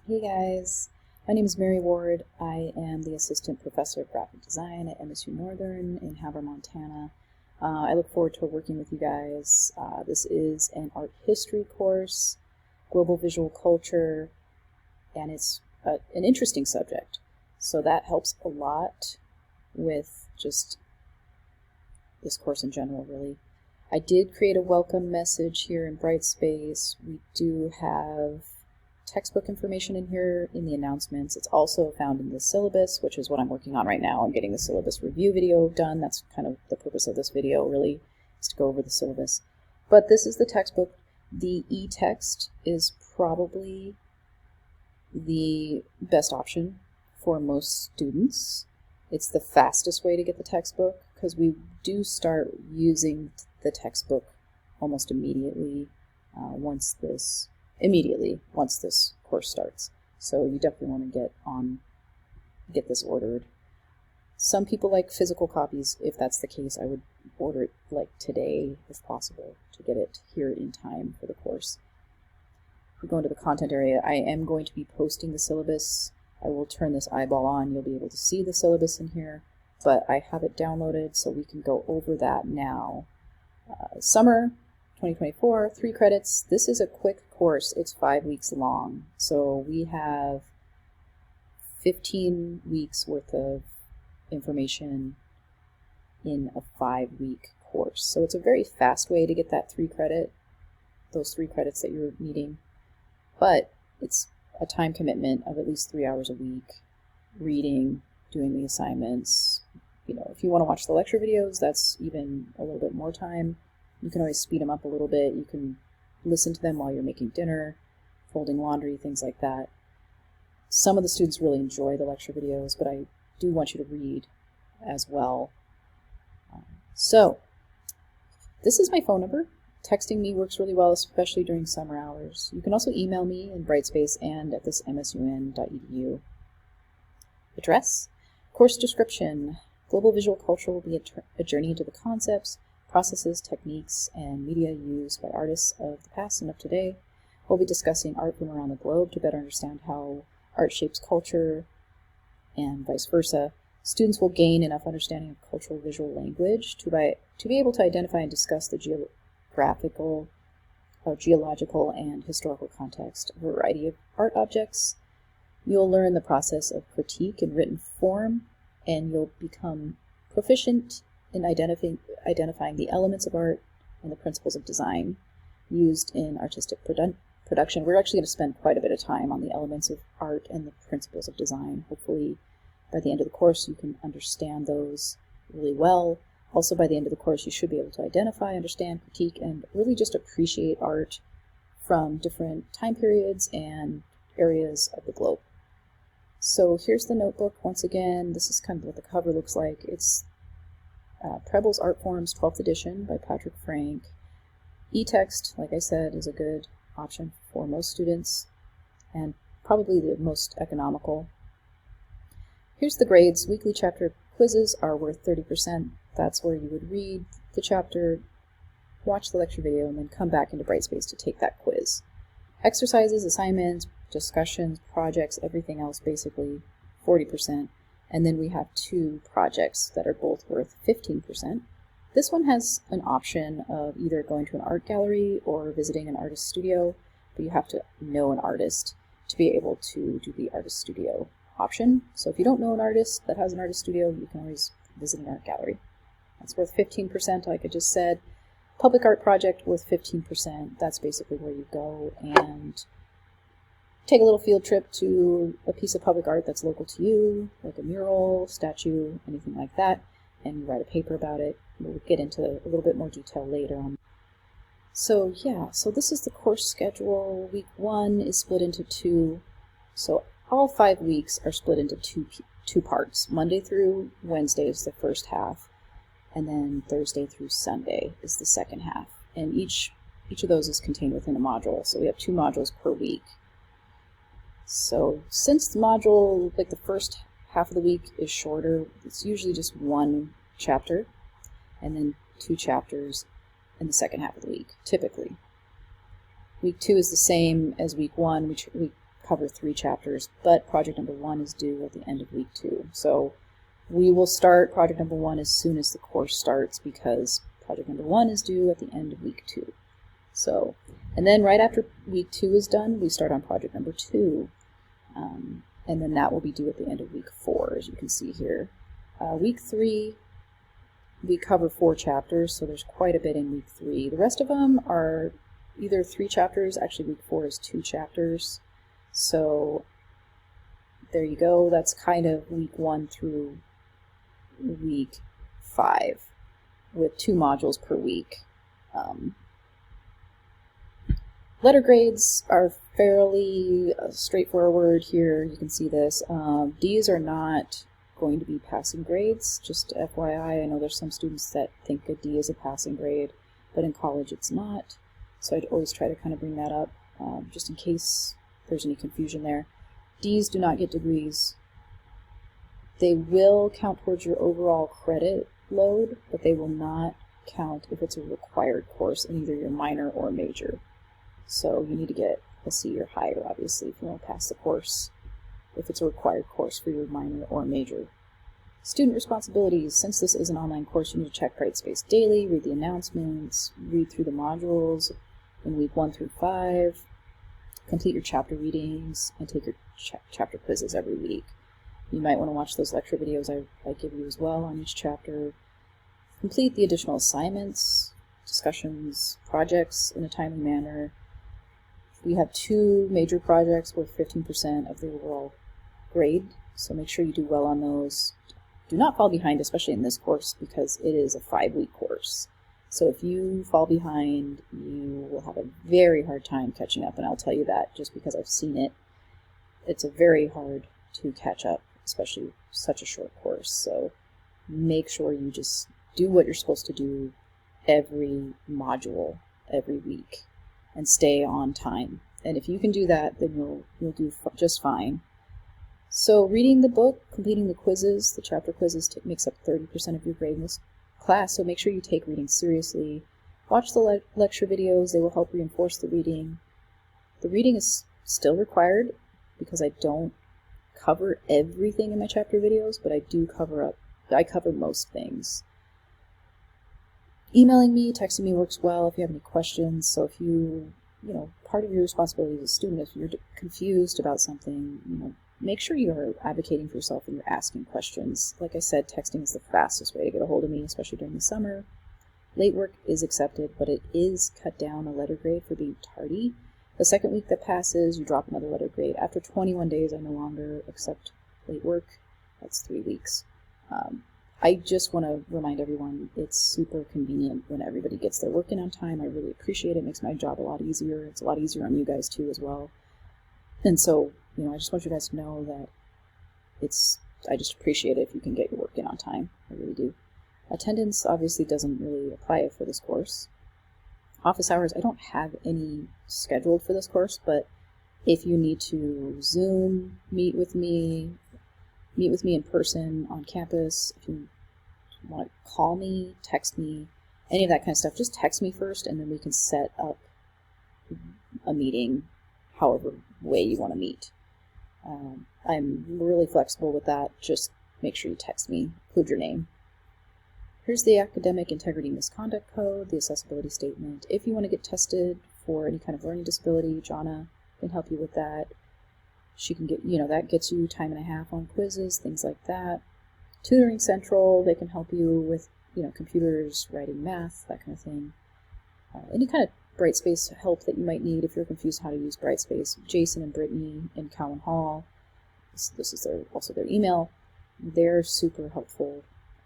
Hey guys, my name is Mary Ward. I am the Assistant Professor of Graphic Design at MSU Northern in Havre, Montana. I look forward to working with you guys. This is an art history course, global visual culture, and it's an interesting subject. So that helps a lot with just this course in general, really. I did create a welcome message here in Brightspace. We do have textbook information in here in the announcements. It's also found in the syllabus, which is what I'm working on right now. I'm getting the syllabus review video done. That's kind of the purpose of this video, really, is to go over the syllabus. But this is the textbook. The e-text is probably the best option for most students. It's the fastest way to get the textbook because we do start using the textbook almost immediately once this course starts. So you definitely want to get this ordered. Some people like physical copies. If that's the case, I would order it like today if possible to get it here in time for the course. If we go into the content area, I am going to be posting the syllabus. I will turn this eyeball on. You'll be able to see the syllabus in here, but I have it downloaded so we can go over that now. Summer 2024, 3 credits. This is a quick course. It's 5 weeks long. So we have 15 weeks worth of information in a 5-week course. So it's a very fast way to get that 3 credit, those 3 credits that you're needing. But it's a time commitment of at least 3 hours a week, reading, doing the assignments. You know, if you want to watch the lecture videos, that's even a little bit more time. You can always speed them up a little bit. You can listen to them while you're making dinner, folding laundry, things like that. Some of the students really enjoy the lecture videos, but I do want you to read as well. So, this is my phone number. Texting me works really well, especially during summer hours. You can also email me in Brightspace and at this msun.edu. Address, course description. Global visual culture will be a journey into the concepts, processes, techniques, and media used by artists of the past and of today. We'll be discussing art from around the globe to better understand how art shapes culture and vice versa. Students will gain enough understanding of cultural visual language to be able to identify and discuss the geographical, geological, and historical context of a variety of art objects. You'll learn the process of critique in written form, and you'll become proficient in identifying the elements of art and the principles of design used in artistic production. We're actually going to spend quite a bit of time on the elements of art and the principles of design. Hopefully, by the end of the course, you can understand those really well. Also, by the end of the course, you should be able to identify, understand, critique, and really just appreciate art from different time periods and areas of the globe. So here's the notebook. Once again, this is kind of what the cover looks like. It's Preble's Art Forms 12th edition by Patrick Frank. E-text, like I said, is a good option for most students and probably the most economical. Here's the grades. Weekly chapter quizzes are worth 30%. That's where you would read the chapter, watch the lecture video, and then come back into Brightspace to take that quiz. Exercises, assignments, discussions, projects, everything else basically 40%. And then we have 2 projects that are both worth 15%. This one has an option of either going to an art gallery or visiting an artist studio, but you have to know an artist to be able to do the artist studio option. So if you don't know an artist that has an artist studio, you can always visit an art gallery. That's worth 15%, like I just said. Public art project worth 15%. That's basically where you go and take a little field trip to a piece of public art that's local to you, like a mural, statue, anything like that, and you write a paper about it. We'll get into a little bit more detail later on. So yeah, so this is the course schedule. Week 1 is split into 2. So all 5 weeks are split into two parts. Monday through Wednesday is the first half, and then Thursday through Sunday is the second half. And each of those is contained within a module. So we have 2 modules per week. So since the module, like the first half of the week is shorter, it's usually just 1 chapter and then 2 chapters in the second half of the week, typically. Week 2 is the same as week 1. We cover 3 chapters, but project number 1 is due at the end of week 2. So we will start project number 1 as soon as the course starts because project number 1 is due at the end of week 2. So, and then right after week 2 is done, we start on project number 2. And then that will be due at the end of week 4, as you can see here. Week 3, we cover 4 chapters, so there's quite a bit in week 3. The rest of them are either 3 chapters, actually week 4 is 2 chapters. So there you go, that's kind of week 1 through week 5 with 2 modules per week. Letter grades are fairly straightforward here. You can see this. D's are not going to be passing grades, just FYI. I know there's some students that think a D is a passing grade, but in college it's not. So I'd always try to kind of bring that up, just in case there's any confusion there. D's do not get degrees. They will count towards your overall credit load, but they will not count if it's a required course in either your minor or major. So you need to get a C or higher, obviously, if you want to pass the course, if it's a required course for your minor or major. Student responsibilities. Since this is an online course, you need to check Brightspace daily, read the announcements, read through the modules in week 1 through 5, complete your chapter readings, and take your chapter quizzes every week. You might want to watch those lecture videos I give you as well on each chapter. Complete the additional assignments, discussions, projects in a timely manner. We have 2 major projects worth 15% of the overall grade, so make sure you do well on those. Do not fall behind, especially in this course, because it is a 5-week course. So if you fall behind, you will have a very hard time catching up, and I'll tell you that just because I've seen it. It's a very hard to catch up, especially such a short course. So make sure you just do what you're supposed to do every module, every week, and stay on time. And if you can do that, then you'll do just fine. So reading the book, completing the quizzes, the chapter quizzes makes up 30% of your grade in this class, so make sure you take reading seriously. Watch the lecture videos, they will help reinforce the reading. The reading is still required because I don't cover everything in my chapter videos, but I cover most things. Emailing me, texting me works well if you have any questions. So if part of your responsibility as a student, if you're confused about something, make sure you're advocating for yourself and you're asking questions. Like I said, texting is the fastest way to get a hold of me, especially during the summer. Late work is accepted, but it is cut down a letter grade for being tardy. The second week that passes, you drop another letter grade. After 21 days, I no longer accept late work. That's 3 weeks. I just want to remind everyone it's super convenient when everybody gets their work in on time. I really appreciate it. It makes my job a lot easier. It's a lot easier on you guys too as well. And so, I just want you guys to know that I just appreciate it if you can get your work in on time. I really do. Attendance obviously doesn't really apply for this course. Office hours, I don't have any scheduled for this course, but if you need to Zoom, meet with me in person on campus, if you want to call me, text me, any of that kind of stuff, just text me first and then we can set up a meeting however way you want to meet. I'm really flexible with that. Just make sure you text me, include your name. Here's the Academic Integrity Misconduct Code, the accessibility statement. If you want to get tested for any kind of learning disability, Jonna can help you with that. She can get, that gets you time and a half on quizzes, things like that. Tutoring Central, they can help you with, computers, writing math, that kind of thing. Any kind of Brightspace help that you might need if you're confused how to use Brightspace. Jason and Brittany in Cowan Hall, this is also their email. They're super helpful.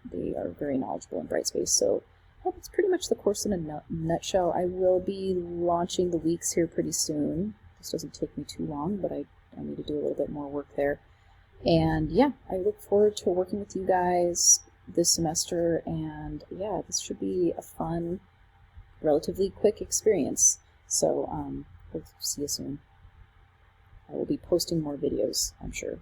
They are very knowledgeable in Brightspace. So that's pretty much the course in a nutshell. I will be launching the weeks here pretty soon. This doesn't take me too long, but I need to do a little bit more work there. And yeah, I look forward to working with you guys this semester. And yeah, this should be a fun, relatively quick experience. So we'll see you soon. I will be posting more videos, I'm sure.